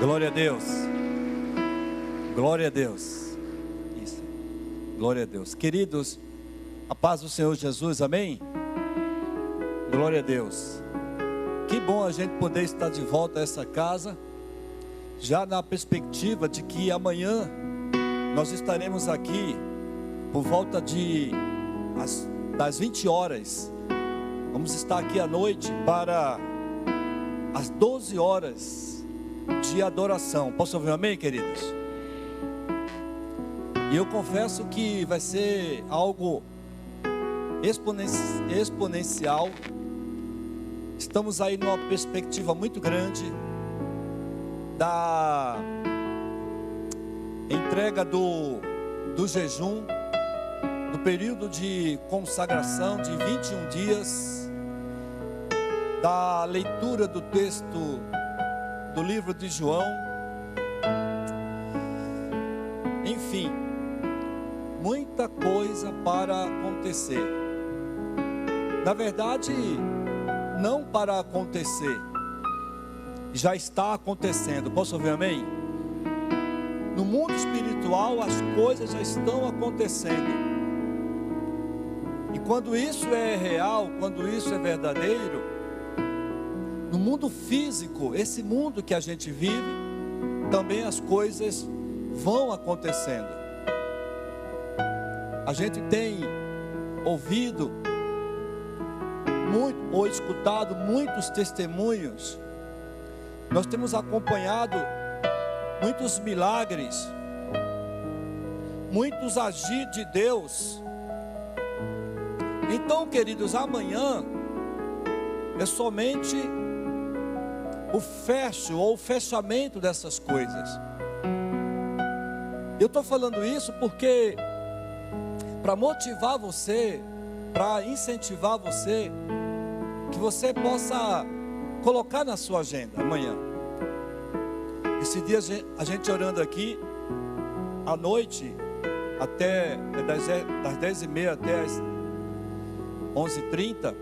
Glória a Deus. Glória a Deus. Isso. Glória a Deus. Queridos, a paz do Senhor Jesus, amém? Glória a Deus. Que bom a gente poder estar de volta a essa casa, já na perspectiva de que amanhã nós estaremos aqui por volta das 20 horas. Vamos estar aqui à noite para as 12 horas de adoração. Posso ouvir um amém, queridos? E eu confesso que vai ser algo exponencial. Estamos aí numa perspectiva muito grande da entrega do jejum, do período de consagração de 21 dias, da leitura do texto do livro de João. Enfim, muita coisa para acontecer. Na verdade, não para acontecer, já está acontecendo. Posso ouvir amém? No mundo espiritual as coisas já estão acontecendo. E quando isso é real, quando isso é verdadeiro, no mundo físico, esse mundo que a gente vive, também as coisas vão acontecendo. A gente tem ouvido muito, ou escutado muitos testemunhos. Nós temos acompanhado muitos milagres, muitos agir de Deus. Então, queridos, amanhã é somente o fecho ou o fechamento dessas coisas. Eu estou falando isso porque para motivar você, para incentivar você, que você possa colocar na sua agenda amanhã. Esse dia a gente orando aqui à noite, até das 10h30 até as 11h30,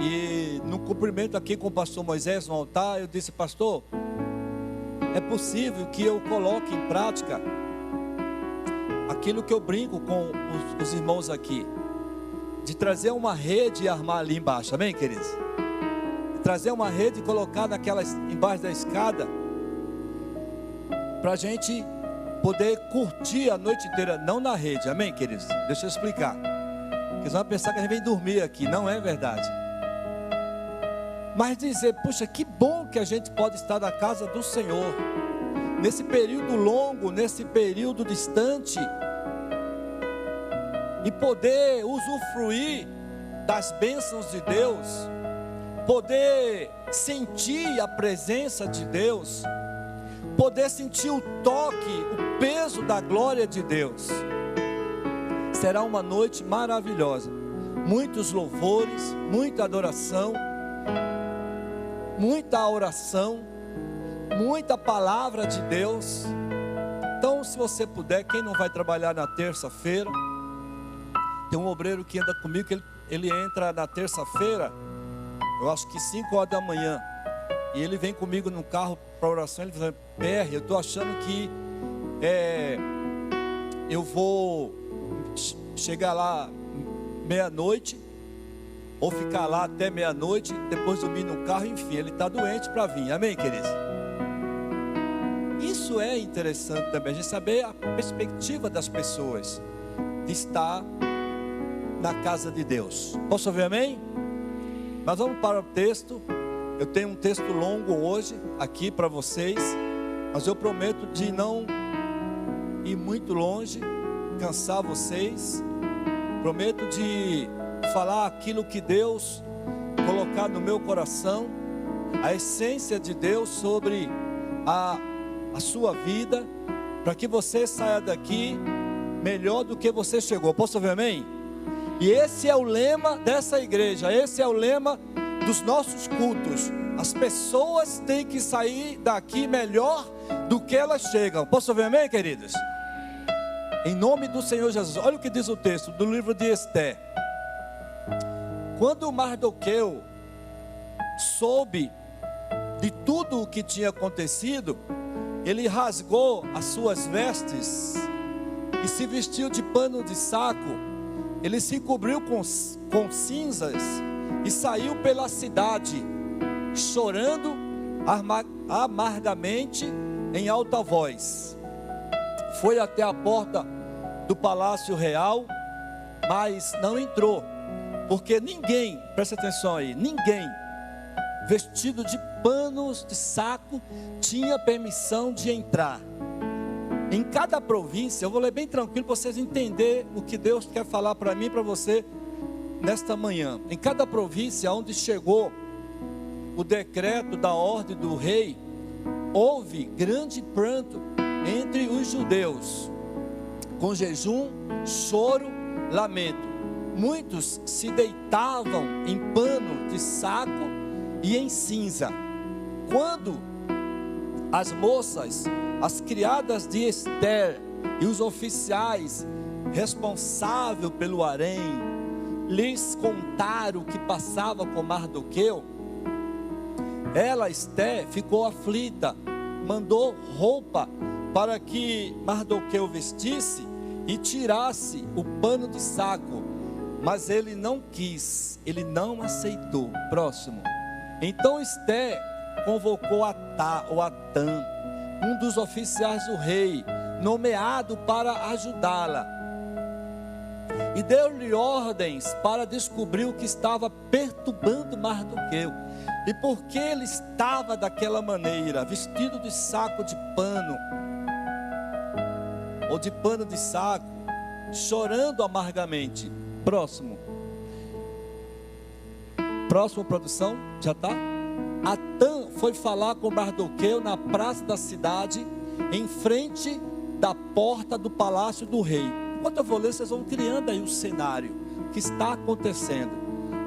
e no cumprimento aqui com o pastor Moisés no altar, eu disse: pastor, é possível que eu coloque em prática aquilo que eu brinco com os irmãos aqui, de trazer uma rede e armar ali embaixo, amém, queridos? De trazer uma rede e colocar embaixo da escada, para a gente poder curtir a noite inteira, não na rede, amém, queridos? Deixa eu explicar, porque eles vão pensar que a gente vem dormir aqui, não é verdade. Mas dizer: puxa, que bom que a gente pode estar na casa do Senhor, nesse período longo, nesse período distante, e poder usufruir das bênçãos de Deus, poder sentir a presença de Deus, poder sentir o toque, o peso da glória de Deus. Será uma noite maravilhosa, muitos louvores, muita adoração, muita oração, muita palavra de Deus. Então, se você puder, quem não vai trabalhar na terça-feira, tem um obreiro que anda comigo, que ele entra na terça-feira, eu acho que 5 horas da manhã, e ele vem comigo no carro para oração. Ele fala: PR, eu estou achando que eu vou chegar lá meia-noite, ou ficar lá até meia-noite, depois dormir no carro. Enfim, ele está doente para vir, amém, queridos? Isso é interessante também, a gente saber a perspectiva das pessoas de estar na casa de Deus. Posso ouvir amém? Mas vamos para o texto. Eu tenho um texto longo hoje aqui para vocês, mas eu prometo de não ir muito longe, cansar vocês. Prometo de falar aquilo que Deus colocar no meu coração, a essência de Deus sobre a sua vida, para que você saia daqui melhor do que você chegou. Posso ouvir amém? E esse é o lema dessa igreja, esse é o lema dos nossos cultos. As pessoas têm que sair daqui melhor do que elas chegam. Posso ouvir amém, queridos? Em nome do Senhor Jesus. Olha o que diz o texto do livro de Esther. Quando Mardoqueu soube de tudo o que tinha acontecido, ele rasgou as suas vestes e se vestiu de pano de saco. Ele se cobriu com cinzas e saiu pela cidade, chorando amargamente em alta voz. Foi até a porta do palácio real, mas não entrou, porque ninguém, presta atenção aí, ninguém vestido de panos de saco tinha permissão de entrar. Em cada província, eu vou ler bem tranquilo para vocês entenderem o que Deus quer falar para mim e para você nesta manhã. Em cada província onde chegou o decreto da ordem do rei, houve grande pranto entre os judeus, com jejum, choro, lamento. Muitos se deitavam em pano de saco e em cinza. Quando as moças, as criadas de Ester e os oficiais responsáveis pelo harém lhes contaram o que passava com Mardoqueu, ela, Ester, ficou aflita, mandou roupa para que Mardoqueu vestisse e tirasse o pano de saco, mas ele não quis, ele não aceitou. Próximo. Então Ester convocou Atã, um dos oficiais do rei, nomeado para ajudá-la, e deu-lhe ordens para descobrir o que estava perturbando Mardoqueu, e por que ele estava daquela maneira, vestido de saco de pano, ou de pano de saco, chorando amargamente. Próximo, produção, já está? Atã foi falar com Mardoqueu na praça da cidade, em frente da porta do palácio do rei. Enquanto eu vou ler, vocês vão criando aí o cenário que está acontecendo.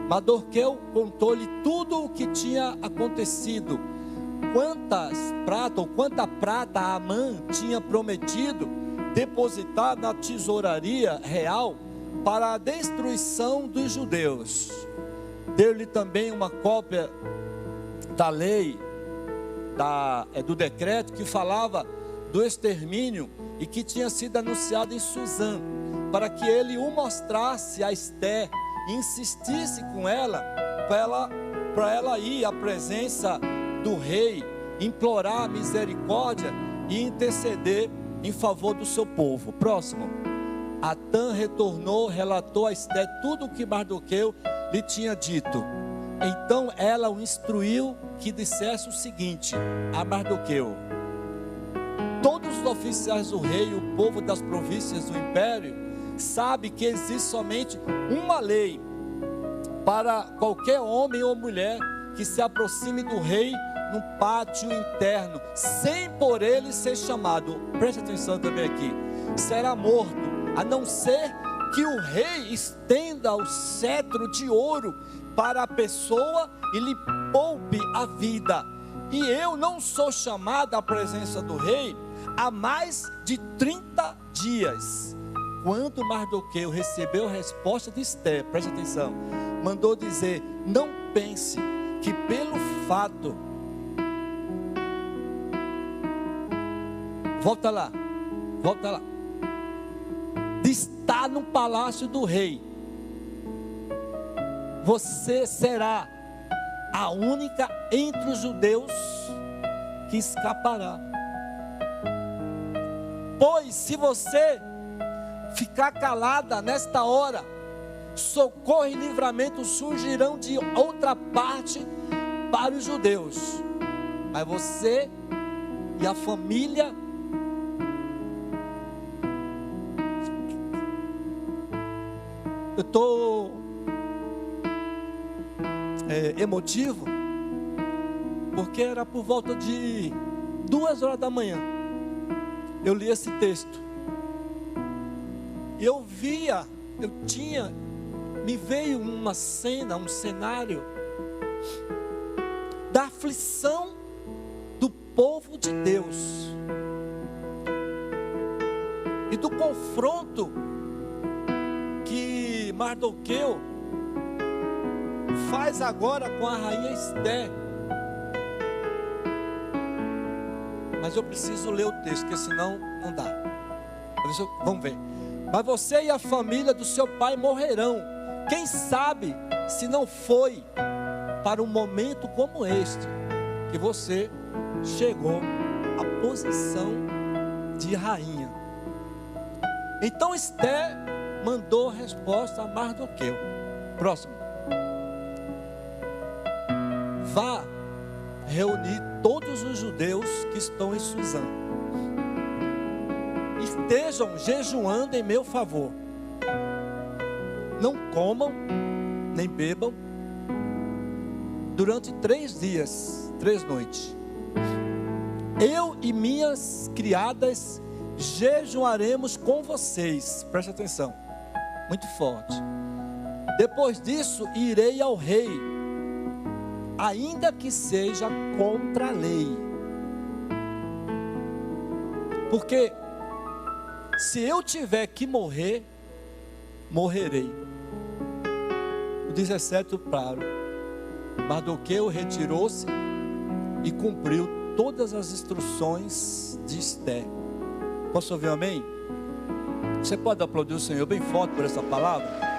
Mardoqueu contou-lhe tudo o que tinha acontecido, quanta prata Amã tinha prometido depositar na tesouraria real para a destruição dos judeus. Deu-lhe também uma cópia da lei, do decreto que falava do extermínio e que tinha sido anunciado em Suzã, para que ele o mostrasse a Ester e insistisse com ela, para ela ir à presença do rei, implorar misericórdia e interceder em favor do seu povo. Próximo. Atã retornou, relatou a Ester tudo o que Mardoqueu lhe tinha dito. Então ela o instruiu que dissesse o seguinte a Mardoqueu: todos os oficiais do rei e o povo das províncias do império sabe que existe somente uma lei para qualquer homem ou mulher que se aproxime do rei no pátio interno, sem por ele ser chamado, preste atenção também aqui, será morto, a não ser que o rei estenda o cetro de ouro para a pessoa e lhe poupe a vida. E eu não sou chamado à presença do rei há mais de 30 dias. Quando Mardoqueu recebeu a resposta de Ester, preste atenção, mandou dizer: não pense que pelo fato, volta lá, de estar no palácio do rei, você será a única entre os judeus que escapará. Pois se você ficar calada nesta hora, socorro e livramento surgirão de outra parte para os judeus, mas você e a família eu estou emotivo, porque era por volta de 2 horas da manhã, eu li esse texto, e me veio uma cena, um cenário, da aflição do povo de Deus, e do confronto que Mardoqueu faz agora com a rainha Ester. mas eu preciso ler o texto, porque senão não dá. Vamos ver. Mas você e a família do seu pai morrerão. Quem sabe se não foi para um momento como este que você chegou à posição de rainha. Então Esther mandou resposta a Mardoqueu. Próximo. Vá reunir todos os judeus que estão em Suzã. Estejam jejuando em meu favor. Não comam, nem bebam, durante 3 dias, 3 noites. Eu e minhas criadas jejuaremos com vocês. Preste atenção, muito forte. Depois disso, irei ao rei, ainda que seja contra a lei. Porque se eu tiver que morrer, morrerei. O 17, claro. Mardoqueu retirou-se e cumpriu todas as instruções de Esther. Posso ouvir um amém? Você pode aplaudir o Senhor bem forte por essa palavra?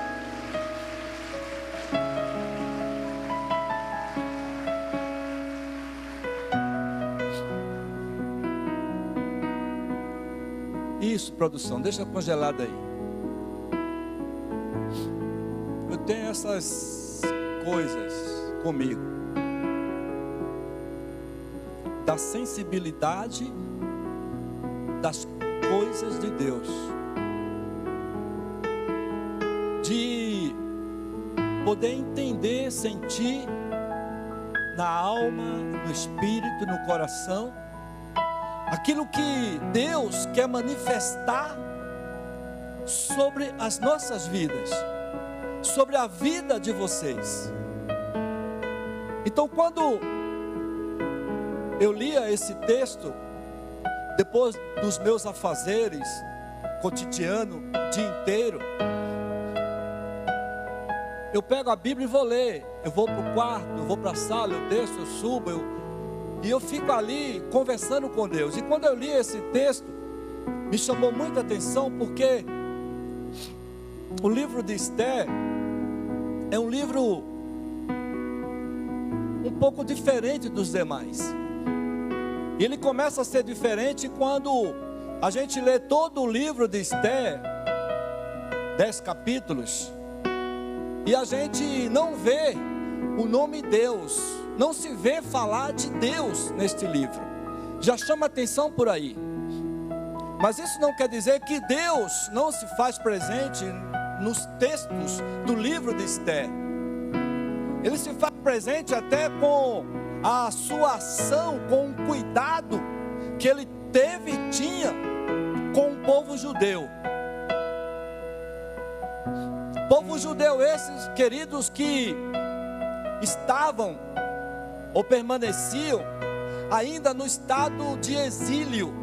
Isso, produção, deixa congelado aí. Eu tenho essas coisas comigo, da sensibilidade das coisas de Deus, de poder entender, sentir na alma, no espírito, no coração, aquilo que Deus quer manifestar sobre as nossas vidas, sobre a vida de vocês. Então, quando eu lia esse texto, depois dos meus afazeres cotidiano, dia inteiro, eu pego a Bíblia e vou ler. Eu vou para o quarto, eu vou para a sala, eu desço, eu subo, e eu fico ali conversando com Deus. E quando eu li esse texto, me chamou muita atenção, porque o livro de Esther é um livro um pouco diferente dos demais. E ele começa a ser diferente quando a gente lê todo o livro de Esther, 10 capítulos, e a gente não vê o nome Deus, não se vê falar de Deus neste livro. Já chama atenção por aí. Mas isso não quer dizer que Deus não se faz presente nos textos do livro de Esther. Ele se faz presente até com a sua ação, com o cuidado que ele teve e tinha com o povo judeu. Povo judeu esses, queridos, que estavam ou permaneciam ainda no estado de exílio,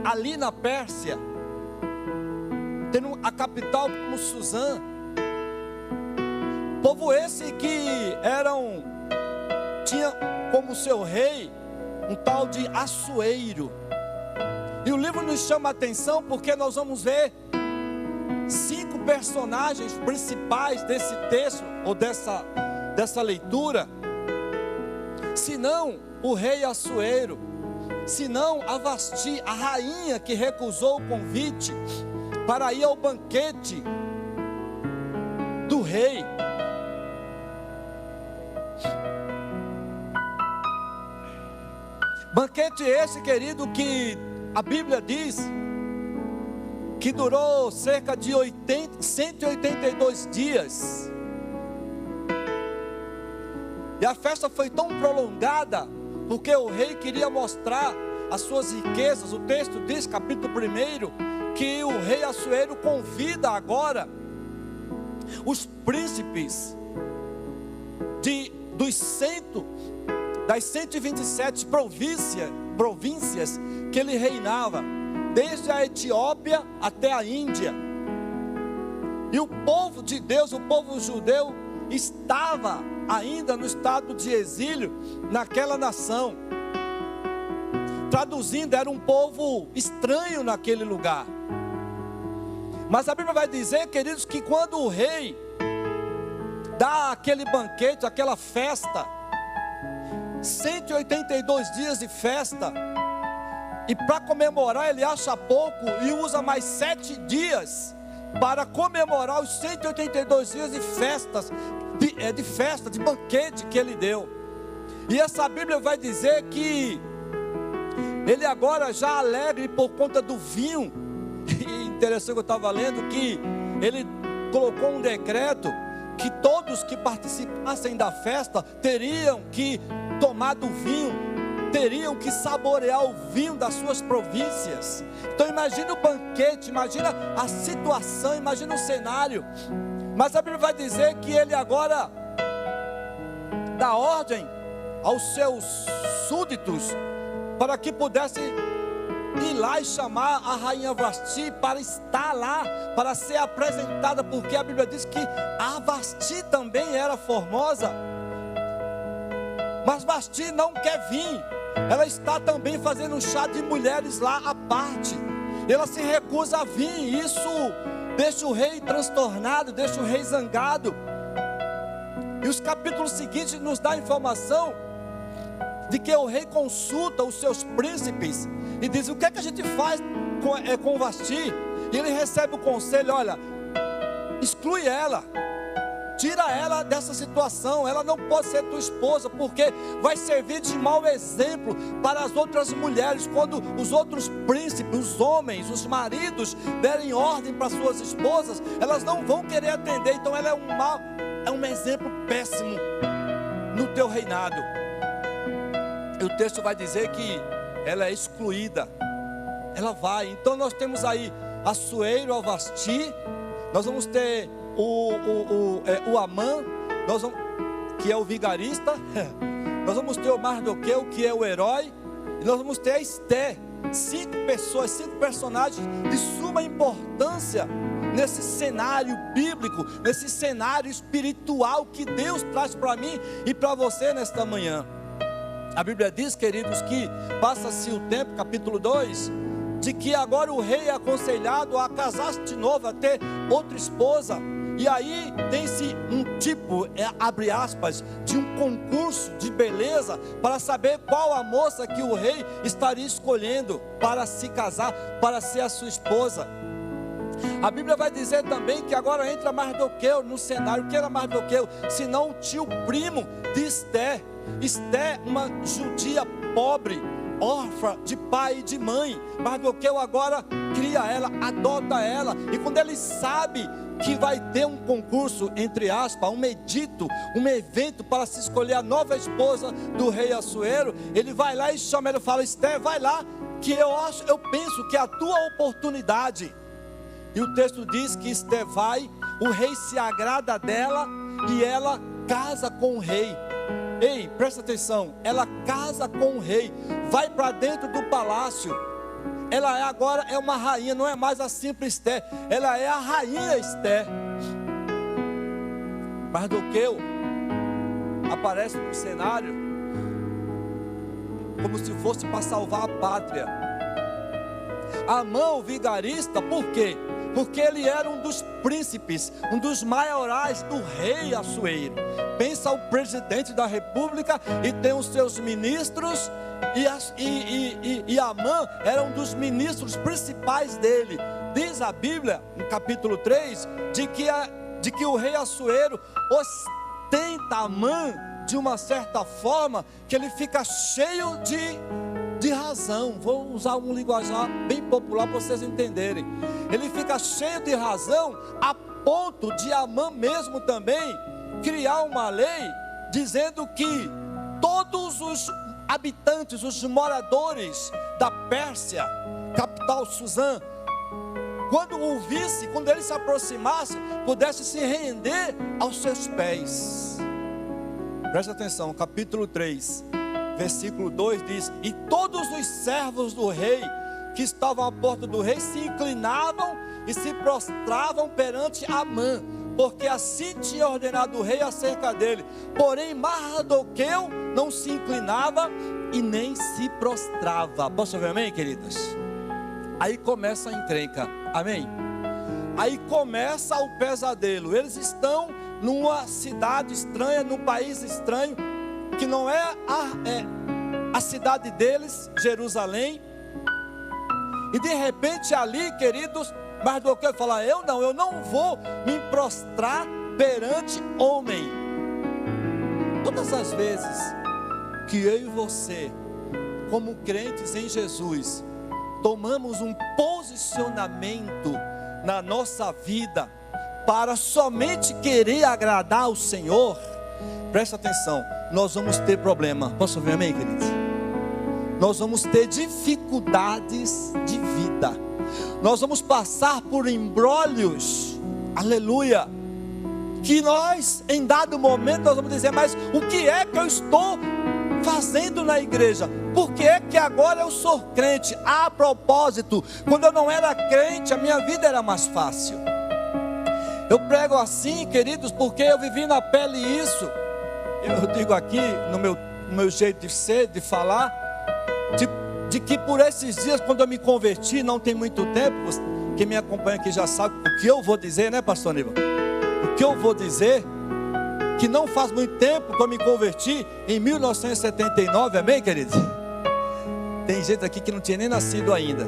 ali na Pérsia, tendo a capital como Suzã. Povo esse que tinha como seu rei um tal de Assuero. E o livro nos chama a atenção porque nós vamos ver 5 personagens principais desse texto, ou dessa leitura. Se não o rei Assuero, se não a Vasti, a rainha que recusou o convite para ir ao banquete do rei. Banquete esse, querido, que a Bíblia diz que durou cerca de 182 dias. E a festa foi tão prolongada, porque o rei queria mostrar as suas riquezas. O texto diz, capítulo 1, que o rei Assuero convida agora os príncipes das 127 províncias que ele reinava, desde a Etiópia até a Índia. E o povo de Deus, o povo judeu, estava ainda no estado de exílio naquela nação. traduzindo, era um povo estranho naquele lugar. Mas a Bíblia vai dizer, queridos, que quando o rei dá aquele banquete, aquela festa, 182 dias de festa, e para comemorar ele acha pouco e usa mais 7 dias para comemorar os 182 dias de festas, de banquete que ele deu. E essa Bíblia vai dizer que ele agora já alegre por conta do vinho. E interessante que eu estava lendo que ele colocou um decreto que todos que participassem da festa teriam que tomar do vinho, teriam que saborear o vinho das suas províncias. Então imagina o banquete, imagina a situação, imagina o cenário. Mas a Bíblia vai dizer que ele agora dá ordem aos seus súditos para que pudessem ir lá e chamar a rainha Vasti para estar lá, para ser apresentada, porque a Bíblia diz que a Vasti também era formosa. Mas Vasti não quer vir, ela está também fazendo um chá de mulheres lá à parte, ela se recusa a vir, e isso deixa o rei transtornado, deixa o rei zangado. E os capítulos seguintes nos dá a informação de que o rei consulta os seus príncipes e diz: o que é que a gente faz com Vasti? E ele recebe o conselho: olha, exclui ela, tira ela dessa situação, ela não pode ser tua esposa, porque vai servir de mau exemplo para as outras mulheres. Quando os outros príncipes, os homens, os maridos derem ordem para suas esposas, elas não vão querer atender. Então ela é um exemplo péssimo no teu reinado. E o texto vai dizer que ela é excluída, ela vai. Então nós temos aí Assuero, a Vasti, nós vamos ter o Amã, que é o vigarista, nós vamos ter o Mardoqueu, que é o herói, e nós vamos ter a Esté. 5 pessoas, 5 personagens de suma importância nesse cenário bíblico, nesse cenário espiritual que Deus traz para mim e para você nesta manhã. A Bíblia diz, queridos, que passa-se o tempo, capítulo 2, de que agora o rei é aconselhado a casar-se de novo, a ter outra esposa. E aí tem-se um tipo, abre aspas, de um concurso de beleza para saber qual a moça que o rei estaria escolhendo para se casar, para ser a sua esposa. A Bíblia vai dizer também que agora entra Mardoqueu no cenário. O que era Mardoqueu? Senão o tio primo de Esté. Esté, uma judia pobre, órfã de pai e de mãe. Mardoqueu agora cria ela, adota ela. E quando ele sabe que vai ter um concurso, entre aspas, um edito, um evento para se escolher a nova esposa do rei Assuero, ele vai lá e chama ela e fala: Esté, vai lá, que eu penso que é a tua oportunidade. E o texto diz que Esté vai, o rei se agrada dela e ela casa com o rei. Ei, presta atenção, ela casa com o rei, vai para dentro do palácio. Ela agora é uma rainha, não é mais a simples Esté, ela é a rainha Esté. Mardoqueu aparece no cenário como se fosse para salvar a pátria. Amã, o vigarista, por quê? Porque ele era um dos príncipes, um dos maiorais do rei Assuero. Pensa o presidente da república e tem os seus ministros, e Amã era um dos ministros principais dele. Diz a Bíblia, no capítulo 3, de que o rei Assuero ostenta Amã de uma certa forma, que ele fica cheio de razão. Vou usar um linguajar bem popular para vocês entenderem. Ele fica cheio de razão a ponto de Amã mesmo também criar uma lei dizendo que todos os habitantes, os moradores da Pérsia, capital Suzã, quando o visse, quando ele se aproximasse, pudesse se render aos seus pés. Presta atenção, capítulo 3, versículo 2 diz: e todos os servos do rei que estavam à porta do rei se inclinavam e se prostravam perante Amã. porque assim tinha ordenado o rei acerca dele. Porém Mardoqueu não se inclinava e nem se prostrava. Posso ouvir amém, queridos? Aí começa a encrenca, amém? Aí começa o pesadelo. Eles estão numa cidade estranha, num país estranho, que não é a cidade deles, Jerusalém. E de repente ali, queridos, Mardoqueu fala: eu não vou me prostrar perante homem. Todas as vezes que eu e você, como crentes em Jesus, tomamos um posicionamento na nossa vida para somente querer agradar ao Senhor, presta atenção, nós vamos ter problema. Posso ouvir amém, queridos? Nós vamos ter dificuldades de vida, nós vamos passar por embrólios, aleluia, que nós, em dado momento, nós vamos dizer: mas o que é que eu estou fazendo na igreja? Por que é que agora eu sou crente? A propósito, quando eu não era crente, a minha vida era mais fácil. Eu prego assim, queridos, porque eu vivi na pele isso. Eu digo aqui, no meu jeito de ser, de falar, de que por esses dias, quando eu me converti, não tem muito tempo, quem me acompanha aqui já sabe o que eu vou dizer, né, pastor Aníbal? O que eu vou dizer, que não faz muito tempo que eu me converti, em 1979, amém, queridos? Tem gente aqui que não tinha nem nascido ainda.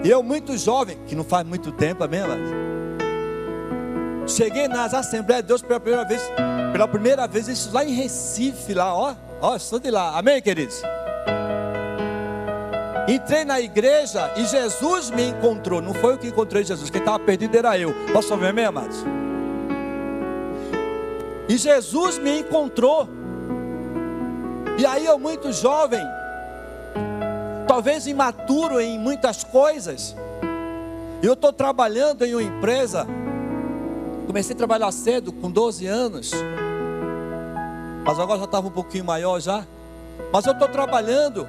E eu muito jovem, que não faz muito tempo, amém, amados? Cheguei nas Assembleias de Deus pela primeira vez, isso lá em Recife, lá, ó, sou de lá, amém, queridos? Entrei na igreja e Jesus me encontrou. Não foi eu que encontrei Jesus, quem estava perdido era eu. Posso ouvir amém, amados? E Jesus me encontrou. E aí eu muito jovem, talvez imaturo em muitas coisas, eu estou trabalhando em uma empresa. Comecei a trabalhar cedo, com 12 anos, mas agora já estava um pouquinho maior já. Mas eu estou trabalhando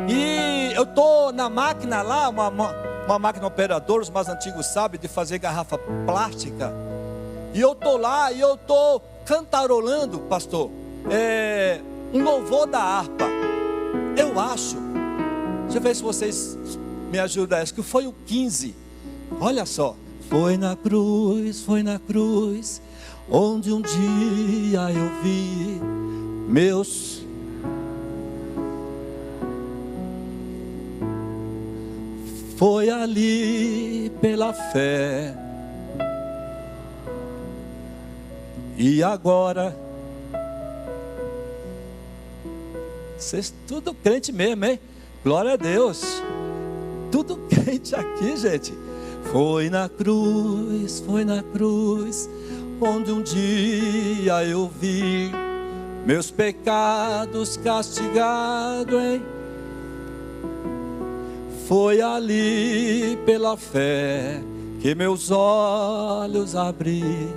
e eu estou na máquina lá, uma máquina operadora, os mais antigos sabem, de fazer garrafa plástica. E eu estou lá e eu estou cantarolando, pastor, um louvor da harpa. Eu acho, deixa eu ver se vocês me ajudam, acho que foi o 15, olha só. Foi na cruz, onde um dia eu vi meus. Foi ali pela fé. E agora, vocês tudo crente mesmo, hein? Glória a Deus. Tudo crente aqui, gente. Foi na cruz, onde um dia eu vi meus pecados castigados, hein? Foi ali pela fé que meus olhos abri.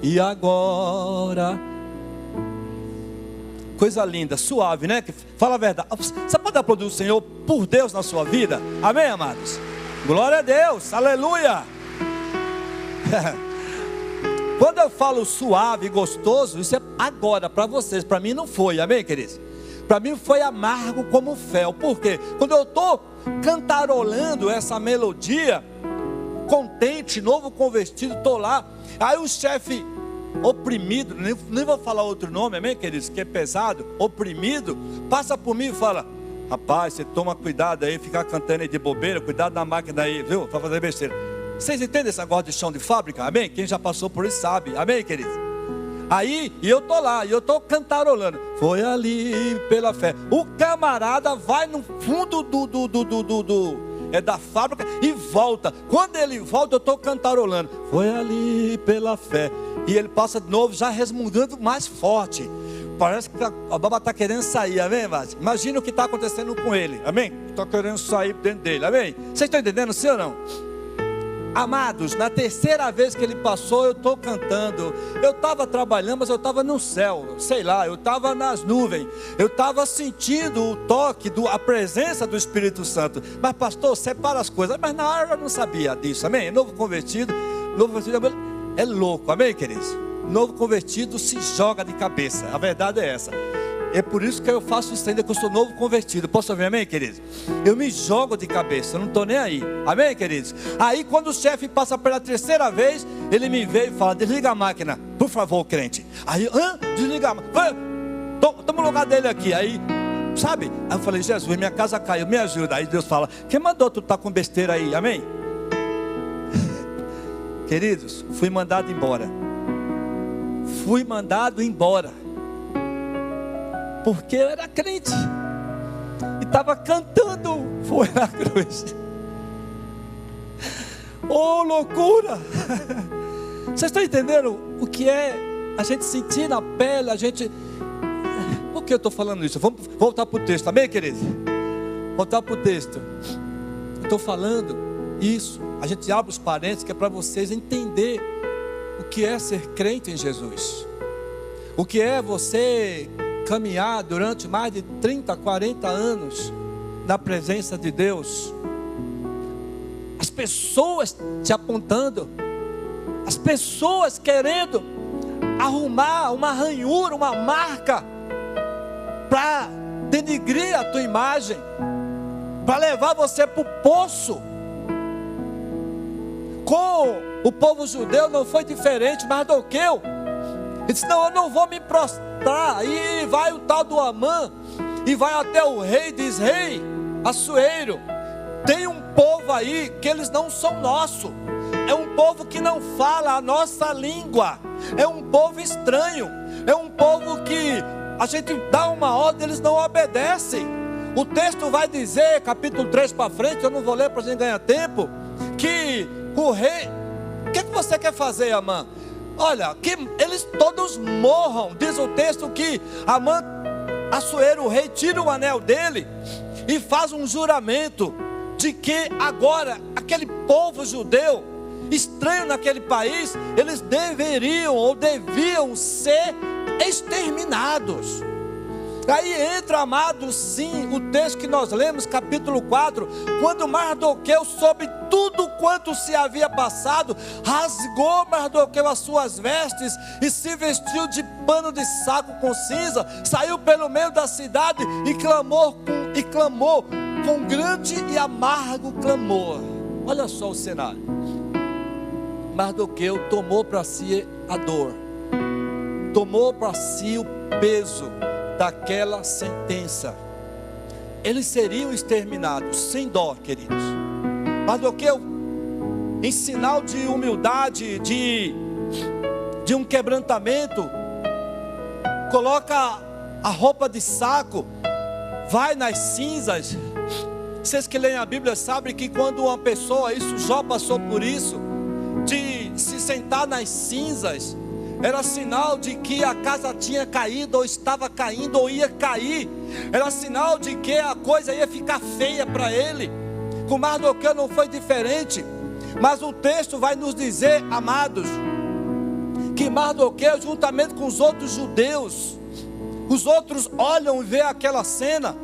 E agora, coisa linda, suave, né? Fala a verdade. Você pode aplaudir o Senhor por Deus na sua vida? Amém, amados? Glória a Deus, aleluia. Quando eu falo suave, gostoso, isso é agora para vocês, para mim não foi, amém, queridos? Para mim foi amargo como fel. Por quê? Quando eu estou cantarolando essa melodia, contente, novo convertido, estou lá. Aí o chefe oprimido, nem vou falar outro nome, amém, queridos, que é pesado, oprimido, passa por mim e fala: rapaz, você toma cuidado aí, ficar cantando aí de bobeira, cuidado na máquina aí, viu, para fazer besteira. Vocês entendem esse negócio de chão de fábrica, amém? Quem já passou por isso sabe, amém, queridos? Aí, e eu tô lá, e eu tô cantarolando. Foi ali pela fé. O camarada vai no fundo da fábrica e volta. Quando ele volta, eu tô cantarolando. Foi ali pela fé. E ele passa de novo, já resmungando mais forte. Parece que a baba está querendo sair, amém, mas imagina o que está acontecendo com ele, amém? Está querendo sair dentro dele, amém? Vocês estão entendendo, sim ou não? Amados, na terceira vez que ele passou, eu estou cantando. Eu estava trabalhando, mas eu estava no céu, sei lá, eu estava nas nuvens. Eu estava sentindo o toque, a presença do Espírito Santo. Mas pastor, separa as coisas. Mas na hora eu não sabia disso, amém? Novo convertido, é louco, amém, queridos? Novo convertido se joga de cabeça, a verdade é essa. É por isso que eu faço isso ainda, que eu sou novo convertido. Posso ouvir, amém, queridos? Eu me jogo de cabeça, eu não estou nem aí, amém, queridos? Aí quando o chefe passa pela terceira vez, ele me vê e fala: desliga a máquina, por favor, crente. Aí, desliga a máquina, toma o lugar dele aqui. Aí, sabe? Aí eu falei: Jesus, minha casa caiu, me ajuda. Aí Deus fala: quem mandou tu estar com besteira aí, amém? Queridos, fui mandado embora. Fui mandado embora. Porque eu era crente. E estava cantando Foi na Cruz. Oh, loucura! Vocês estão entendendo o que é a gente sentir na pele, a gente... Por que eu estou falando isso? Vamos voltar para o texto, amém, querido? Voltar para o texto. Eu estou falando isso. A gente abre os parênteses que é para vocês entenderem o que é ser crente em Jesus. O que é você caminhar durante mais de 30, 40 anos na presença de Deus. As pessoas te apontando, as pessoas querendo arrumar uma ranhura, uma marca para denigrir a tua imagem, para levar você para o poço. Com o povo judeu não foi diferente. Mardoqueu disse: não, eu não vou me prostrar. E vai o tal do Amã e vai até o rei, diz: rei Assuero, tem um povo aí que eles não são nosso, é um povo que não fala a nossa língua, é um povo estranho, é um povo que a gente dá uma ordem, eles não obedecem. O texto vai dizer, capítulo 3 para frente, eu não vou ler para a gente ganhar tempo, que o rei, o que você quer fazer, Amã? Olha, que eles todos morram. Diz o texto que Amã, Assuero, o rei, tira o anel dele e faz um juramento de que agora aquele povo judeu estranho naquele país, eles deveriam ou deviam ser exterminados. Aí entra, amado, sim, o texto que nós lemos, capítulo 4, quando Mardoqueu soube tudo quanto se havia passado, rasgou Mardoqueu as suas vestes e se vestiu de pano de saco com cinza, saiu pelo meio da cidade e clamou com grande e amargo clamor. Olha só o cenário. Mardoqueu tomou para si a dor, tomou para si o peso daquela sentença. Eles seriam exterminados sem dó, queridos. Mardoqueu, em sinal de humildade, de um quebrantamento, coloca a roupa de saco, vai nas cinzas. Vocês que leem a Bíblia sabem que quando uma pessoa, isso Jó passou por isso, de se sentar nas cinzas, era sinal de que a casa tinha caído, ou estava caindo, ou ia cair. Era sinal de que a coisa ia ficar feia para ele. Com Mardoqueu não foi diferente. Mas o texto vai nos dizer, amados, que Mardoqueu, juntamente com os outros judeus, os outros olham e vê aquela cena,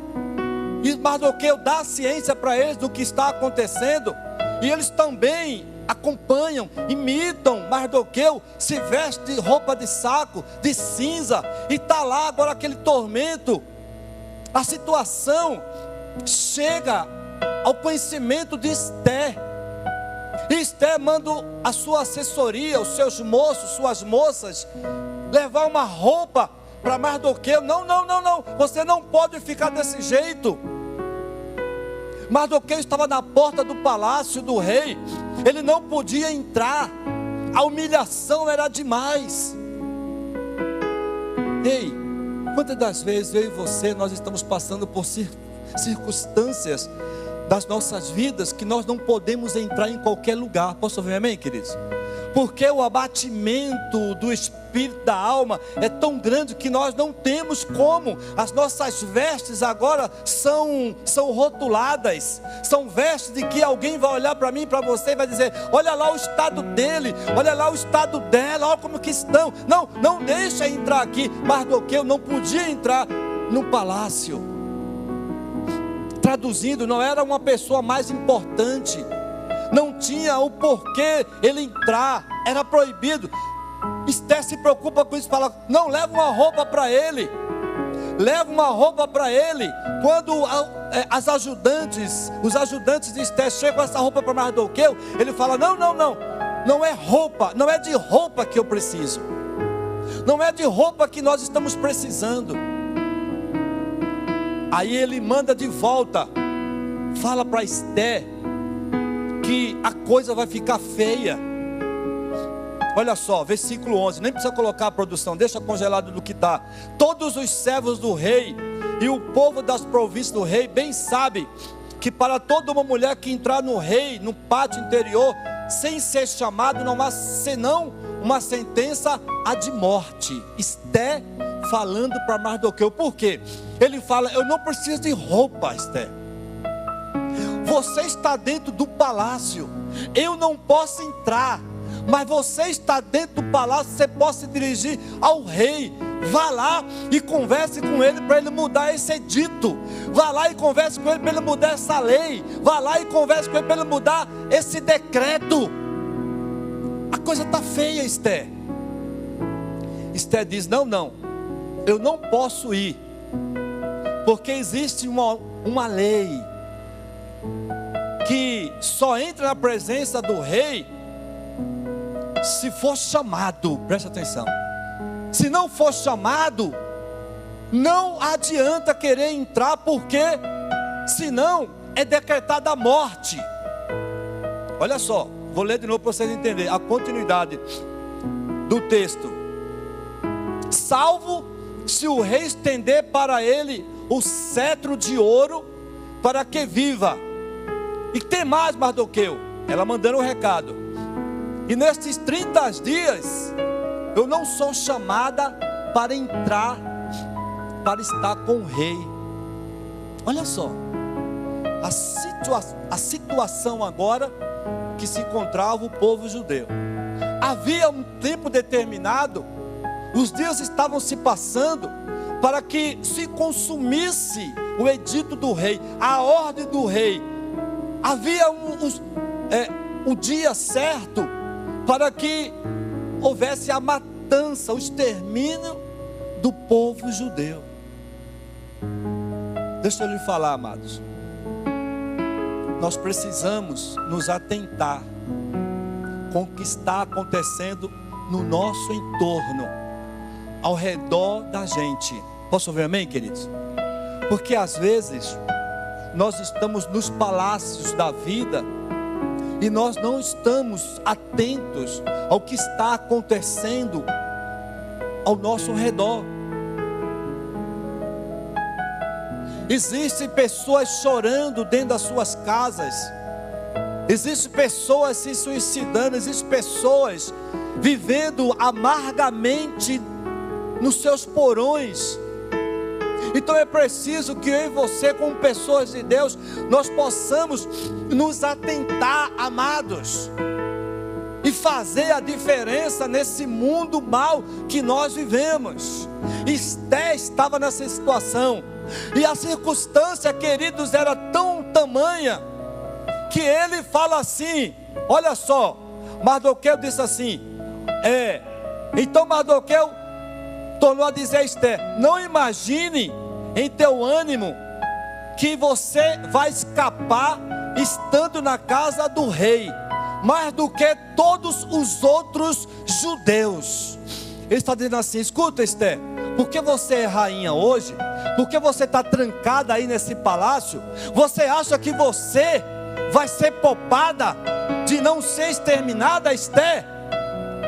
e Mardoqueu dá ciência para eles do que está acontecendo, e eles também acompanham, imitam Mardoqueu, se veste de roupa de saco, de cinza, e está lá agora aquele tormento. A situação chega ao conhecimento de Esté, e Esté manda a sua assessoria, os seus moços, suas moças, levar uma roupa para Mardoqueu. Não, você não pode ficar desse jeito. Mardoqueu estava na porta do palácio do rei, ele não podia entrar, a humilhação era demais. Ei, quantas das vezes eu e você, nós estamos passando por circunstâncias das nossas vidas que nós não podemos entrar em qualquer lugar? Posso ouvir amém, queridos? Porque o abatimento do espírito, da alma, é tão grande que nós não temos como. As nossas vestes agora são rotuladas, são vestes de que alguém vai olhar para mim, para você, e vai dizer: olha lá o estado dele, olha lá o estado dela, olha como que estão. Não deixa entrar aqui. Mardoqueu não podia entrar no palácio. Traduzindo, não era uma pessoa mais importante. não tinha o porquê ele entrar, era proibido. Esther se preocupa com isso, fala: não, leva uma roupa para ele. Leva uma roupa para ele. Quando os ajudantes de Esther chegam com essa roupa para Mardoqueu, ele fala: não é roupa, não é de roupa que eu preciso, não é de roupa que nós estamos precisando. Aí ele manda de volta, fala para Esther que a coisa vai ficar feia. Olha só, versículo 11, nem precisa colocar a produção, deixa congelado do que está. Todos os servos do rei e o povo das províncias do rei bem sabe que para toda uma mulher que entrar no rei, no pátio interior, sem ser chamado, não há senão uma sentença a de morte. Esther falando para Mardoqueu, por quê? Ele fala: eu não preciso de roupa, Esther. Você está dentro do palácio, eu não posso entrar, mas você está dentro do palácio, você pode se dirigir ao rei. Vá lá e converse com ele para ele mudar esse edito. Vá lá e converse com ele para ele mudar essa lei. Vá lá e converse com ele para ele mudar esse decreto. A coisa está feia, Esther. Esther diz: não, eu não posso ir, porque existe uma lei que só entra na presença do rei se for chamado. Preste atenção. Se não for chamado, não adianta querer entrar, porque senão é decretada a morte. Olha só, vou ler de novo para vocês entenderem a continuidade do texto. Salvo se o rei estender para ele o cetro de ouro, para que viva. E tem mais, Mardoqueu, ela mandando o recado: e nestes 30 dias eu não sou chamada para entrar, para estar com o rei. Olha só a situação agora que se encontrava o povo judeu. Havia um tempo determinado, os dias estavam se passando para que se consumisse o edito do rei, a ordem do rei. Havia um dia certo para que houvesse a matança, o extermínio do povo judeu. Deixa eu lhe falar, amados, nós precisamos nos atentar com o que está acontecendo no nosso entorno, ao redor da gente. Posso ouvir amém, queridos? Porque às vezes nós estamos nos palácios da vida e nós não estamos atentos ao que está acontecendo ao nosso redor. Existem pessoas chorando dentro das suas casas, existem pessoas se suicidando, existem pessoas vivendo amargamente nos seus porões. Então é preciso que eu e você, como pessoas de Deus, nós possamos nos atentar, amados, e fazer a diferença nesse mundo mal que nós vivemos. Esther estava nessa situação, e a circunstância, queridos, era tão tamanha, que ele fala assim, olha só, Mardoqueu disse assim, então Mardoqueu tornou a dizer a Esther: não imagine em teu ânimo que você vai escapar estando na casa do rei, mais do que todos os outros judeus. Ele está dizendo assim: escuta, Esther, porque você é rainha hoje, porque você está trancada aí nesse palácio, você acha que você vai ser poupada de não ser exterminada, Esther?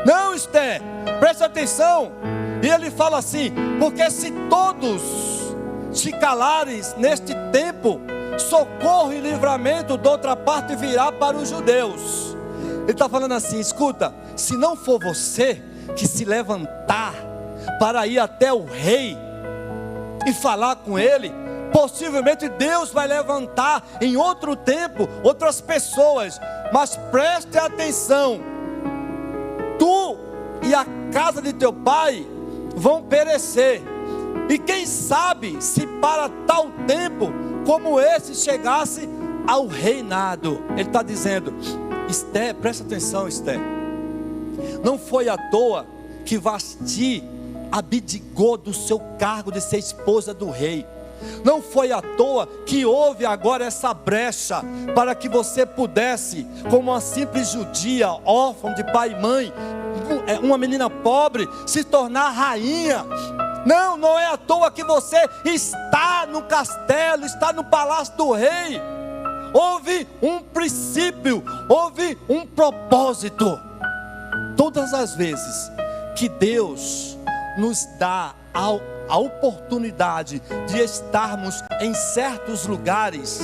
Não, Esther, preste atenção. E ele fala assim: porque se todos se calares neste tempo, socorro e livramento de outra parte virá para os judeus. Ele está falando assim: escuta, se não for você que se levantar para ir até o rei e falar com ele, possivelmente Deus vai levantar em outro tempo outras pessoas. Mas preste atenção, tu e a casa de teu pai vão perecer. E quem sabe se para tal tempo como esse chegasse ao reinado. Ele está dizendo: Esther, presta atenção, Esther. Não foi à toa que Vasti abdicou do seu cargo de ser esposa do rei. Não foi à toa que houve agora essa brecha para que você pudesse, como uma simples judia, órfã de pai e mãe, uma menina pobre, se tornar rainha. Não é à toa que você está no castelo, está no palácio do rei. Houve um princípio, houve um propósito. Todas as vezes que Deus nos dá a oportunidade de estarmos em certos lugares,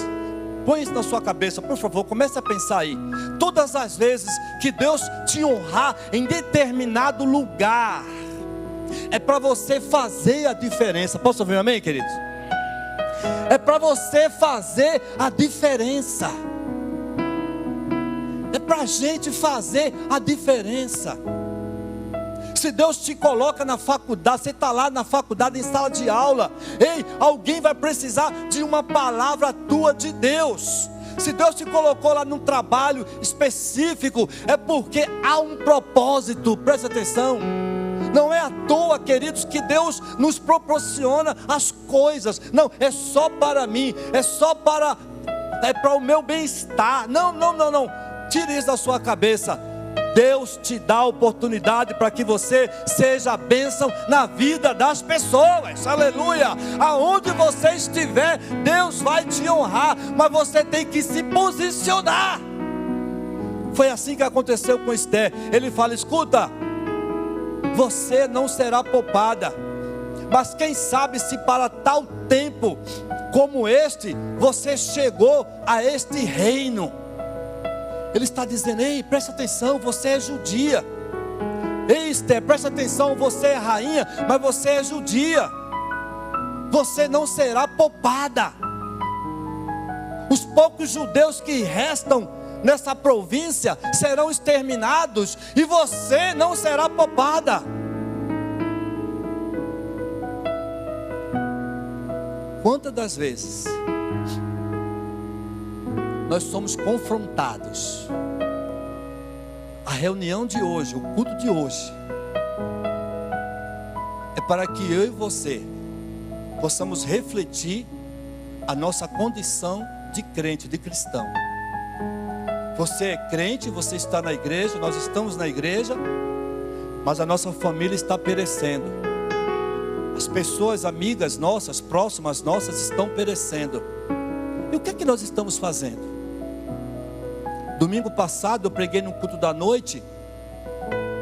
põe isso na sua cabeça, por favor, comece a pensar aí. Todas as vezes que Deus te honrar em determinado lugar, é para você fazer a diferença. Posso ouvir um amém, queridos? É para você fazer a diferença. É para a gente fazer a diferença. Se Deus te coloca na faculdade, você está lá na faculdade, em sala de aula, ei, alguém vai precisar de uma palavra tua de Deus. Se Deus te colocou lá num trabalho específico, é porque há um propósito. Presta atenção. Não é à toa, queridos, que Deus nos proporciona as coisas. Não, é só para mim, é para o meu bem-estar. Não. Tire isso da sua cabeça. Deus te dá a oportunidade para que você seja a bênção na vida das pessoas. Aleluia. Aonde você estiver, Deus vai te honrar, mas você tem que se posicionar. Foi assim que aconteceu com Esther. Ele fala: escuta, você não será poupada, mas quem sabe se para tal tempo como este, você chegou a este reino. Ele está dizendo: ei, presta atenção, você é judia. Ei, Esther, presta atenção, você é rainha, mas você é judia. Você não será poupada. Os poucos judeus que restam nessa província serão exterminados, e você não será poupada. Quantas das vezes nós somos confrontados? A reunião de hoje, o culto de hoje, é para que eu e você possamos refletir a nossa condição de crente, de cristão. Você é crente, você está na igreja, nós estamos na igreja, mas a nossa família está perecendo. As pessoas amigas nossas, próximas nossas, estão perecendo. E o que é que nós estamos fazendo? Domingo passado eu preguei no culto da noite.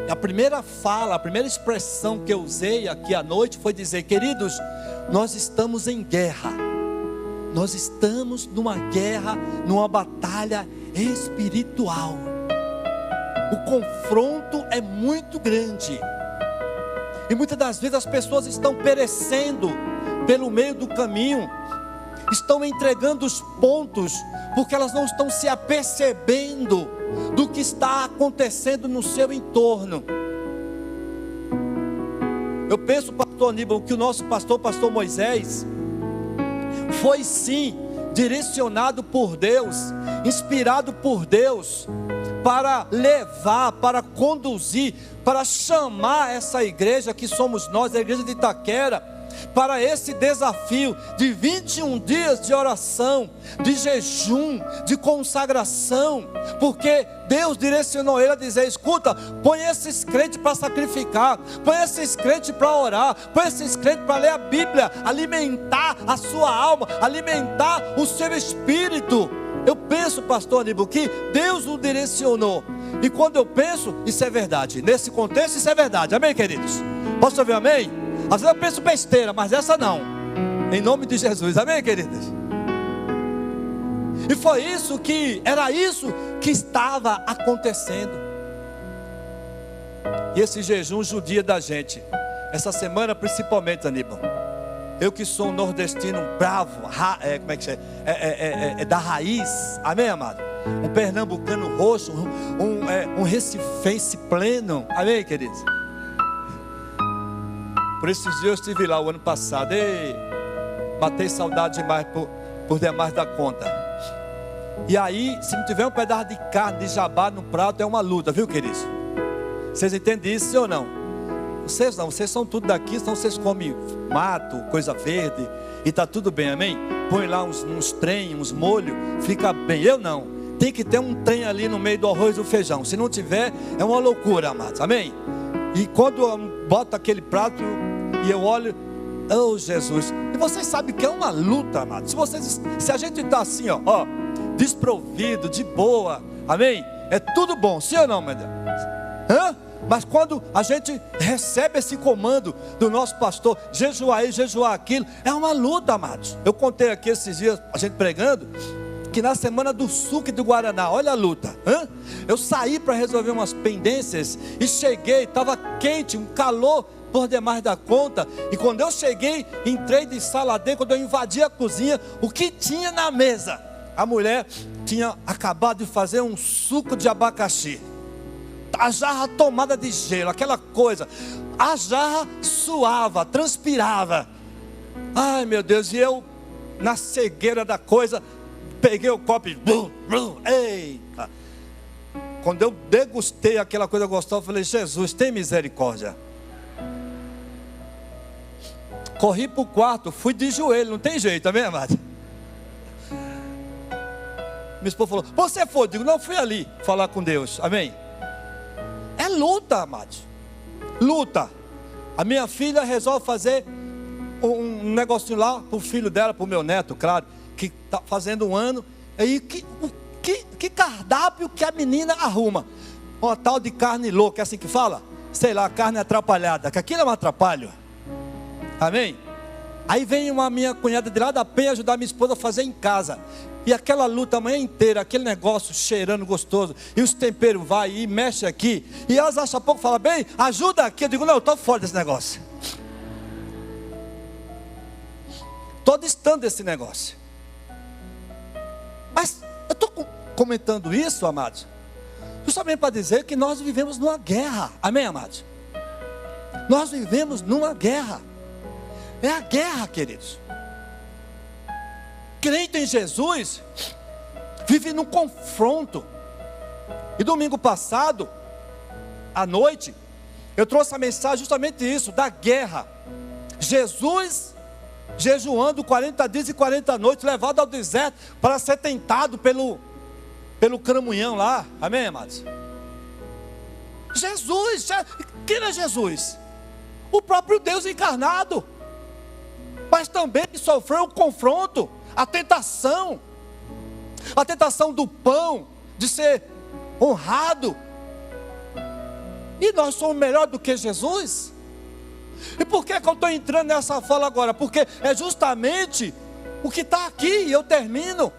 A primeira fala, a primeira expressão que eu usei aqui à noite foi dizer: queridos, nós estamos em guerra. Nós estamos numa guerra, numa batalha espiritual. O confronto é muito grande. E muitas das vezes as pessoas estão perecendo pelo meio do caminho. Estão entregando os pontos, porque elas não estão se apercebendo do que está acontecendo no seu entorno. Eu penso, pastor Aníbal, que o nosso pastor Moisés, foi sim direcionado por Deus, inspirado por Deus, para levar, para conduzir, para chamar essa igreja que somos nós, a igreja de Itaquera, para esse desafio de 21 dias de oração, de jejum, de consagração, porque Deus direcionou ele a dizer: escuta, põe esses crentes para sacrificar, põe esses crentes para orar, põe esses crentes para ler a Bíblia, alimentar a sua alma, alimentar o seu espírito. Eu penso, pastor Aníbal, que Deus o direcionou. E quando eu penso, isso é verdade. Nesse contexto, isso é verdade. Amém, queridos? Posso ouvir amém? Às vezes eu penso besteira, mas essa não. Em nome de Jesus. Amém, queridos? E foi isso que, era isso que estava acontecendo. E esse jejum judia da gente, essa semana principalmente, Aníbal, eu que sou um nordestino bravo, como é que chama? É da raiz, amém, amado? Um pernambucano roxo, um recifense pleno, amém, queridos? Por esses dias eu estive lá o ano passado, matei saudade demais por demais da conta. E aí, se não tiver um pedaço de carne de jabá no prato, é uma luta, viu, queridos? Vocês entendem isso, sim ou não? Vocês não, vocês são tudo daqui, então vocês comem mato, coisa verde, e está tudo bem, amém? Põe lá uns trem, uns molhos, fica bem. Eu não, tem que ter um trem ali no meio do arroz e do feijão. Se não tiver, é uma loucura, amados, amém? E quando eu boto aquele prato e eu olho, oh Jesus, e vocês sabem que é uma luta, amados. Se a gente está assim, ó, desprovido, de boa, amém? É tudo bom, sim ou não, meu Deus? Mas quando a gente recebe esse comando do nosso pastor, jejuar isso, jejuar aquilo, é uma luta, amados. Eu contei aqui esses dias, a gente pregando, que na semana do suco e do Guaraná, olha a luta. Eu saí para resolver umas pendências e cheguei, estava quente, um calor por demais da conta. E quando eu cheguei, entrei de sala dentro, quando eu invadi a cozinha, o que tinha na mesa? A mulher tinha acabado de fazer um suco de abacaxi. A jarra tomada de gelo, aquela coisa. A jarra suava, transpirava. Ai meu Deus, e eu, na cegueira da coisa, peguei o copo e... Eita! Quando eu degustei aquela coisa gostosa, eu falei, Jesus, tem misericórdia. Corri para o quarto, fui de joelho, não tem jeito, amém, amado? Minha esposa falou, você foi? Eu digo, não, fui ali falar com Deus, amém? É luta, amados. Luta. A minha filha resolve fazer um negocinho lá para o filho dela, para o meu neto, claro, que está fazendo 1 ano. E que cardápio que a menina arruma? Uma tal de carne louca, é assim que fala? Sei lá, carne atrapalhada, que aquilo é um atrapalho. Amém? Aí vem uma minha cunhada de lá da Penha ajudar minha esposa a fazer em casa. E aquela luta a manhã inteira, aquele negócio cheirando gostoso. E os temperos vai e mexe aqui. E elas acham a pouco, falam, bem, ajuda aqui. Eu digo, não, eu estou fora desse negócio. Estou distante desse negócio. Mas eu estou comentando isso, amados, justamente para dizer que nós vivemos numa guerra. Amém, amados? Nós vivemos numa guerra. É a guerra, queridos. Crente em Jesus vive num confronto. E domingo passado, à noite, eu trouxe a mensagem justamente isso, da guerra. Jesus jejuando 40 dias e 40 noites, levado ao deserto para ser tentado pelo cramunhão lá. Amém, amados? Jesus, quem é Jesus? O próprio Deus encarnado. Mas também sofreu o confronto, a tentação do pão, de ser honrado. E nós somos melhor do que Jesus? E por que eu estou entrando nessa fala agora? Porque é justamente o que está aqui, e eu termino.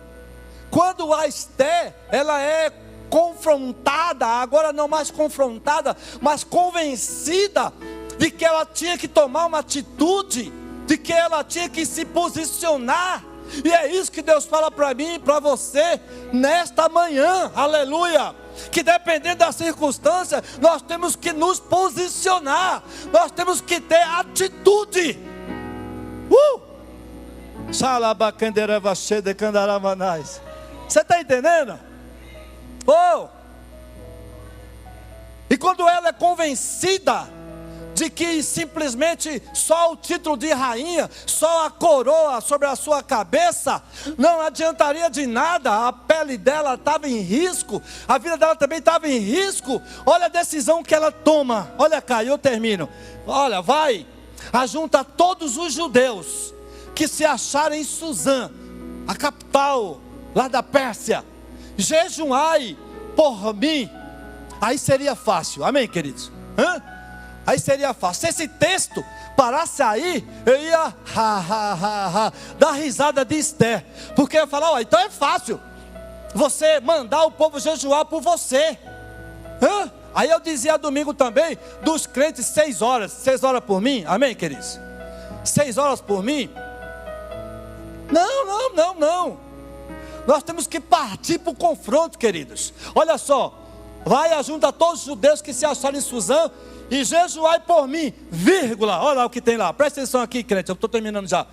Quando a Esté, ela é confrontada, agora não mais confrontada, mas convencida de que ela tinha que tomar uma atitude, de que ela tinha que se posicionar. E é isso que Deus fala para mim e para você nesta manhã, aleluia. Que dependendo da circunstância, nós temos que nos posicionar, nós temos que ter atitude. Você está entendendo? E quando ela é convencida de que simplesmente só o título de rainha, só a coroa sobre a sua cabeça não adiantaria de nada, a pele dela estava em risco, a vida dela também estava em risco. Olha a decisão que ela toma. Olha cá, eu termino. Olha, vai, ajunta todos os judeus que se acharem em Suzã, a capital lá da Pérsia, jejuai por mim. Aí seria fácil, amém, queridos? Aí seria fácil. Se esse texto parasse aí, eu ia dar risada de Esté, porque eu ia falar, então é fácil você mandar o povo jejuar por você. Aí eu dizia domingo também, dos crentes 6 horas por mim, amém, queridos? 6 horas por mim? Não. Nós temos que partir para o confronto, queridos. Olha só, vai, ajunta todos os judeus que se acharem em Suzã e jejuai por mim, vírgula, olha lá o que tem lá, presta atenção aqui, crente, eu estou terminando já.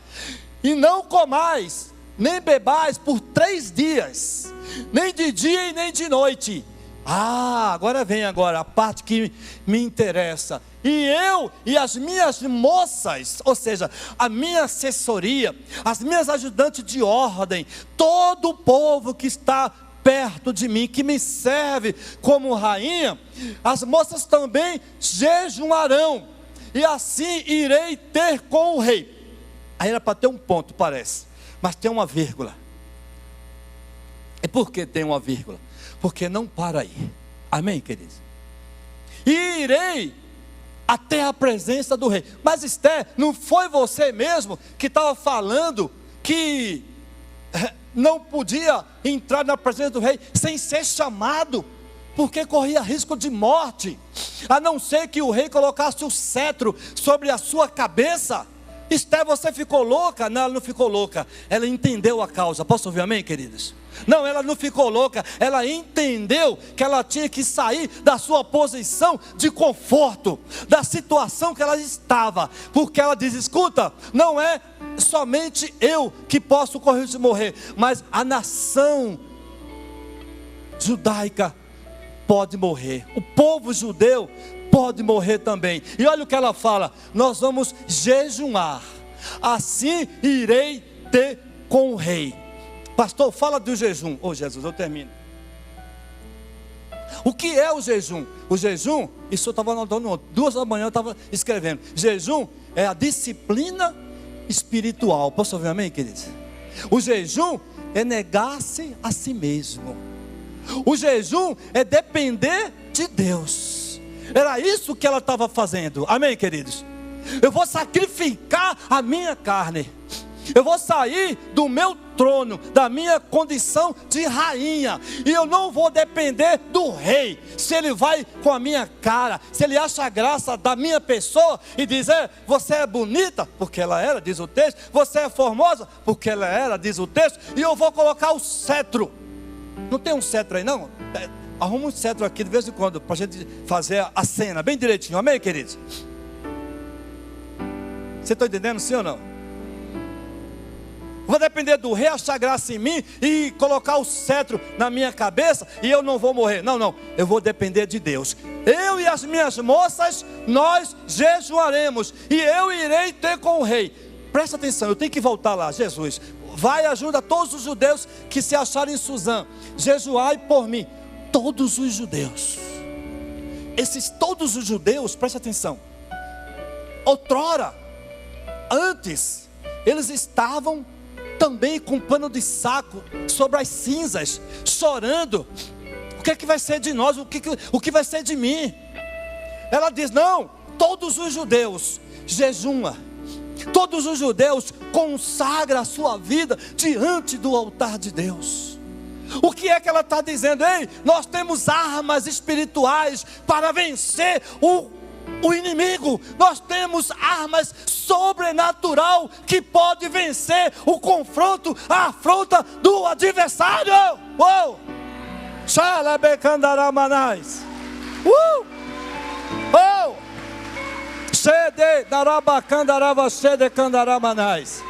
E não comais, nem bebais por 3 dias, nem de dia e nem de noite. Agora vem a parte que me interessa. E eu e as minhas moças, ou seja, a minha assessoria, as minhas ajudantes de ordem, todo o povo que está perto de mim, que me serve como rainha, as moças também jejuarão, e assim irei ter com o rei. Aí era para ter um ponto, parece, mas tem uma vírgula. E por que tem uma vírgula? Porque não para aí. Amém, queridos? E irei até a presença do rei. Mas Esther, não foi você mesmo que estava falando que não podia entrar na presença do rei sem ser chamado, porque corria risco de morte, a não ser que o rei colocasse o cetro sobre a sua cabeça? Esther, você ficou louca? Não, ela não ficou louca, ela entendeu a causa. Posso ouvir amém, queridos? Não, ela não ficou louca, ela entendeu que ela tinha que sair da sua posição de conforto, da situação que ela estava, porque ela diz: escuta, não é somente eu que posso correr risco de morrer, mas a nação judaica pode morrer, o povo judeu pode morrer também. E olha o que ela fala: nós vamos jejuar, assim irei ter com o rei. Pastor, fala do jejum. Jesus, eu termino. O que é o jejum? O jejum, isso eu estava anotando ontem, 2 da manhã eu estava escrevendo. Jejum é a disciplina espiritual. Posso ouvir amém, queridos? O jejum é negar-se a si mesmo. O jejum é depender de Deus. Era isso que ela estava fazendo. Amém, queridos? Eu vou sacrificar a minha carne. Eu vou sair do meu trono, da minha condição de rainha, e eu não vou depender do rei, se ele vai com a minha cara, se ele acha graça da minha pessoa e dizer: você é bonita, porque ela era, diz o texto, você é formosa, porque ela era, diz o texto, e eu vou colocar o cetro. Não tem um cetro aí não? Arruma um cetro aqui de vez em quando, para a gente fazer a cena bem direitinho, amém, queridos? Você está entendendo, sim ou não? Vou depender do rei achar graça em mim e colocar o cetro na minha cabeça e eu não vou morrer. Não, eu vou depender de Deus. Eu e as minhas moças, nós jejuaremos, e eu irei ter com o rei. Presta atenção, eu tenho que voltar lá. Jesus, vai e ajuda todos os judeus que se acharem em Suzã. Jejuai por mim. Todos os judeus. Esses todos os judeus, presta atenção. Outrora, antes, eles estavam também com pano de saco sobre as cinzas, chorando. O que é que vai ser de nós? O que vai ser de mim? Ela diz: não, todos os judeus jejuam, todos os judeus consagram a sua vida diante do altar de Deus. O que é que ela está dizendo? Ei, nós temos armas espirituais para vencer o inimigo. Nós temos armas sobrenatural que pode vencer o confronto, a afronta do adversário. Uou! Xalabecandaramanais. Oh! Xede darabacandarava xede candaramanais.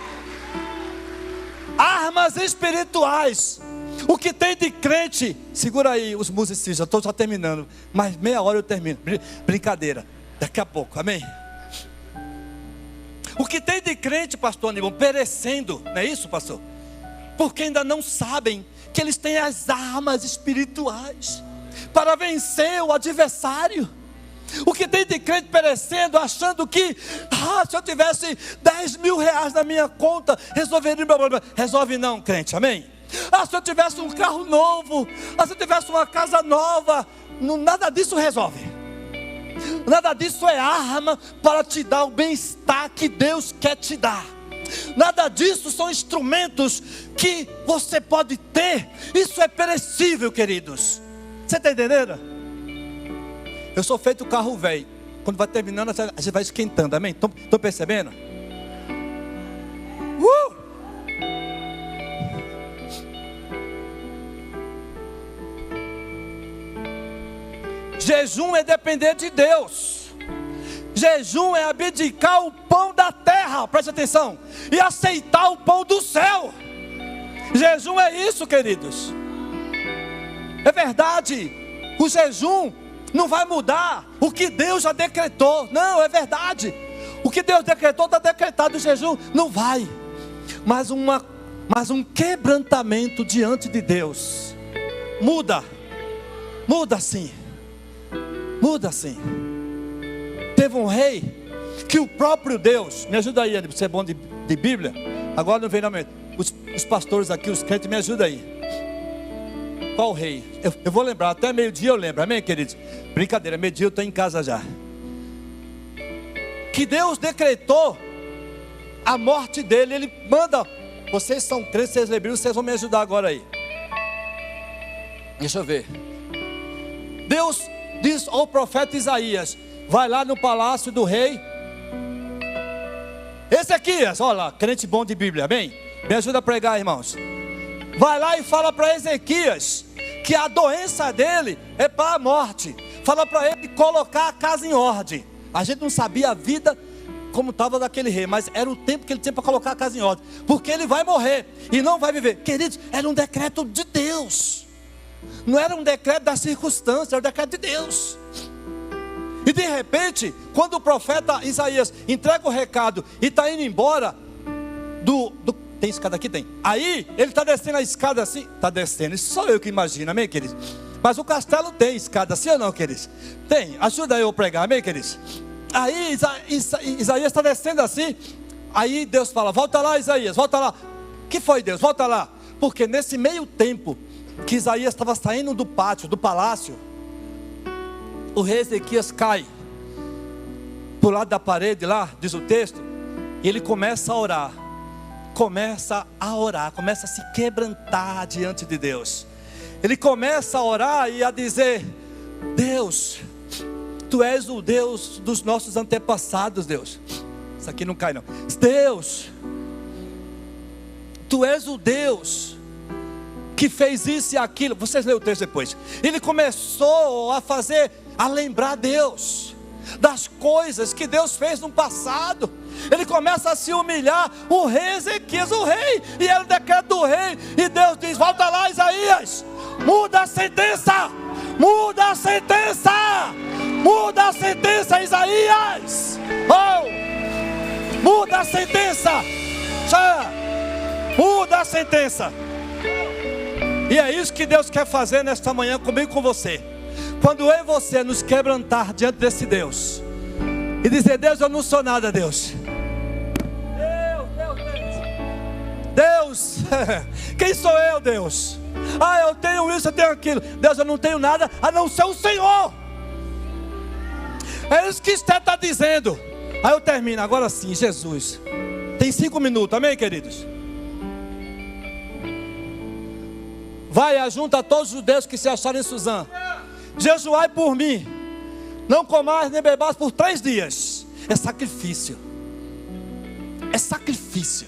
Armas espirituais. O que tem de crente? Segura aí os musicistas, estou já terminando, mas meia hora eu termino. Brincadeira, daqui a pouco, amém? O que tem de crente, pastor Aníbal, perecendo, não é isso, pastor? Porque ainda não sabem que eles têm as armas espirituais para vencer o adversário. O que tem de crente perecendo, achando que se eu tivesse 10 mil reais na minha conta, resolveria o meu problema. Resolve não, crente, amém? Se eu tivesse um carro novo, se eu tivesse uma casa nova, nada disso resolve. Nada disso é arma para te dar o bem-estar que Deus quer te dar. Nada disso são instrumentos que você pode ter. Isso é perecível, queridos. Você está entendendo? Eu sou feito carro velho. Quando vai terminando, a gente vai esquentando, amém? Estão percebendo? Jejum é depender de Deus. Jejum é abdicar o pão da terra, preste atenção, e aceitar o pão do céu. Jejum é isso, queridos. É verdade, o jejum não vai mudar o que Deus já decretou. Não, é verdade. O que Deus decretou está decretado, o jejum não vai. Mas um quebrantamento diante de Deus muda sim. Muda sim. Teve um rei que o próprio Deus, me ajuda aí, você é bom de Bíblia? Agora não vem na mente. Os pastores aqui, os crentes, me ajudam aí. Qual rei? Eu vou lembrar, até meio-dia eu lembro, amém, queridos? Brincadeira, meio-dia eu estou em casa já. Que Deus decretou a morte dele, ele manda, vocês são crentes, vocês lembram, vocês vão me ajudar agora aí. Deixa eu ver. Deus diz ao profeta Isaías: vai lá no palácio do rei Ezequias, olha lá, crente bom de Bíblia, amém? Me ajuda a pregar, irmãos. Vai lá e fala para Ezequias que a doença dele é para a morte. Fala para ele colocar a casa em ordem. A gente não sabia a vida como estava daquele rei, mas era o tempo que ele tinha para colocar a casa em ordem, porque ele vai morrer e não vai viver. Queridos, era um decreto de Deus. Não era um decreto da circunstância, era um decreto de Deus. E de repente, quando o profeta Isaías entrega o recado e está indo embora tem escada aqui? Tem. Aí, ele está descendo a escada assim. Está descendo, isso sou eu que imagino, amém, queridos? Mas o castelo tem escada, sim ou não, queridos? Tem, ajuda eu a pregar, amém, queridos? Aí, Isaías está descendo assim. Aí Deus fala: volta lá, Isaías, volta lá. Que foi, Deus? Volta lá. Porque nesse meio tempo que Isaías estava saindo do pátio, do palácio, o rei Ezequias cai pro lado da parede lá, diz o texto, e ele começa a orar. Começa a se quebrantar diante de Deus. Ele começa a orar e a dizer: Deus, Tu és o Deus dos nossos antepassados, Deus. Isso aqui não cai não. Deus, Tu és o Deus que fez isso e aquilo. Vocês leem o texto depois. Ele começou a lembrar Deus das coisas que Deus fez no passado. Ele começa a se humilhar. O rei Ezequias, o rei, e era o decreto do rei, e Deus diz: volta lá, Isaías, muda a sentença, muda a sentença, muda a sentença, Isaías, muda a sentença, muda a sentença. E é isso que Deus quer fazer nesta manhã comigo e com você. Quando eu e você nos quebrantar diante desse Deus e dizer: Deus, eu não sou nada, Deus. Deus, quem sou eu, Deus? Eu tenho isso, eu tenho aquilo. Deus, eu não tenho nada a não ser o Senhor. É isso que Esther está dizendo. Aí eu termino, agora sim, Jesus. Tem 5 minutos, amém, queridos? Vai, ajunta todos os judeus que se acharem em Suzã. Jejuai por mim. Não comais nem bebais por 3 dias. É sacrifício. É sacrifício.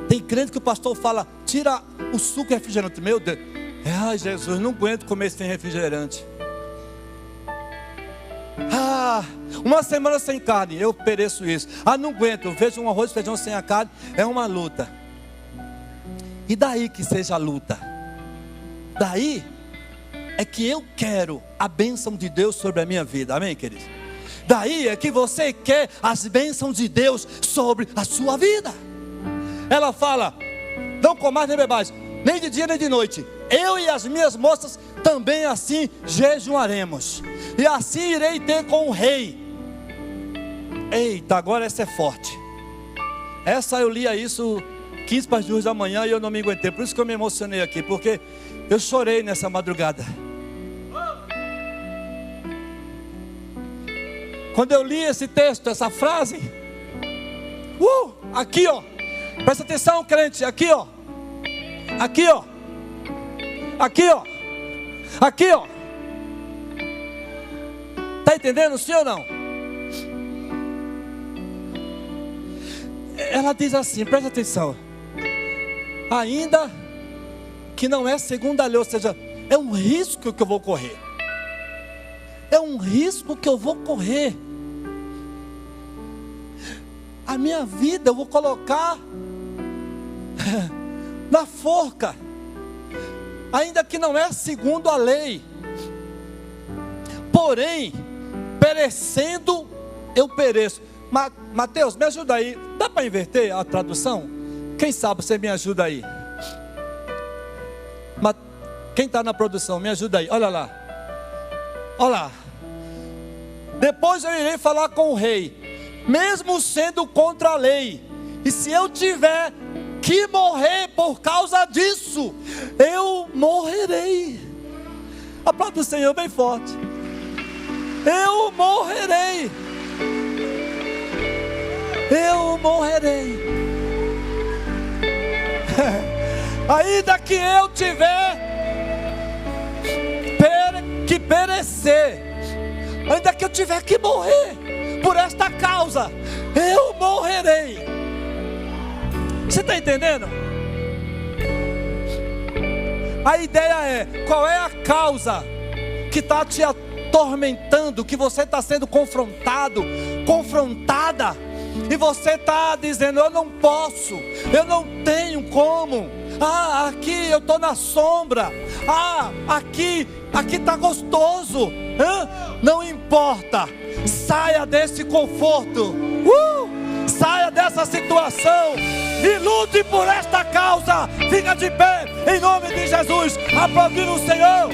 Tem crente que o pastor fala: tira o suco e refrigerante. Meu Deus, ai Jesus, não aguento comer sem refrigerante. Uma semana sem carne, eu pereço isso. Não aguento, eu vejo um arroz e feijão sem a carne, é uma luta. E daí que seja a luta? Daí é que eu quero a bênção de Deus sobre a minha vida, amém, queridos? Daí é que você quer as bênçãos de Deus sobre a sua vida. Ela fala: não comais nem bebais, nem de dia nem de noite. Eu e as minhas moças também assim jejuaremos, e assim irei ter com o rei. Eita, agora essa é forte. Essa eu lia isso 15 para as 2 da manhã e eu não me aguentei. Por isso que eu me emocionei aqui, porque eu chorei nessa madrugada. Quando eu li esse texto, essa frase, aqui ó, presta atenção, crente, aqui ó, aqui ó, aqui ó, aqui ó, tá entendendo, sim ou não? Ela diz assim, presta atenção: ainda que não é segunda lei, ou seja, é um risco que eu vou correr. É um risco que eu vou correr. A minha vida eu vou colocar na forca. ainda que não é segundo a lei. Porém, perecendo, eu pereço. Mateus, me ajuda aí. Dá para inverter a tradução? Quem sabe você me ajuda aí? Quem está na produção, me ajuda aí. Olha lá. Olha lá. Depois eu irei falar com o rei, mesmo sendo contra a lei. E se eu tiver que morrer por causa disso, eu morrerei. Aplauda o Senhor bem forte. Eu morrerei. Eu morrerei. Ainda que eu tiver que perecer, ainda que eu tiver que morrer por esta causa, eu morrerei. Você está entendendo? A ideia é, qual é a causa que está te atormentando, que você está sendo confrontada, e você está dizendo, eu não posso, eu não tenho como. Aqui eu estou na sombra. Aqui está gostoso. Não importa. Saia desse conforto. Saia dessa situação e lute por esta causa. Fica de pé em nome de Jesus, aplaudindo o Senhor.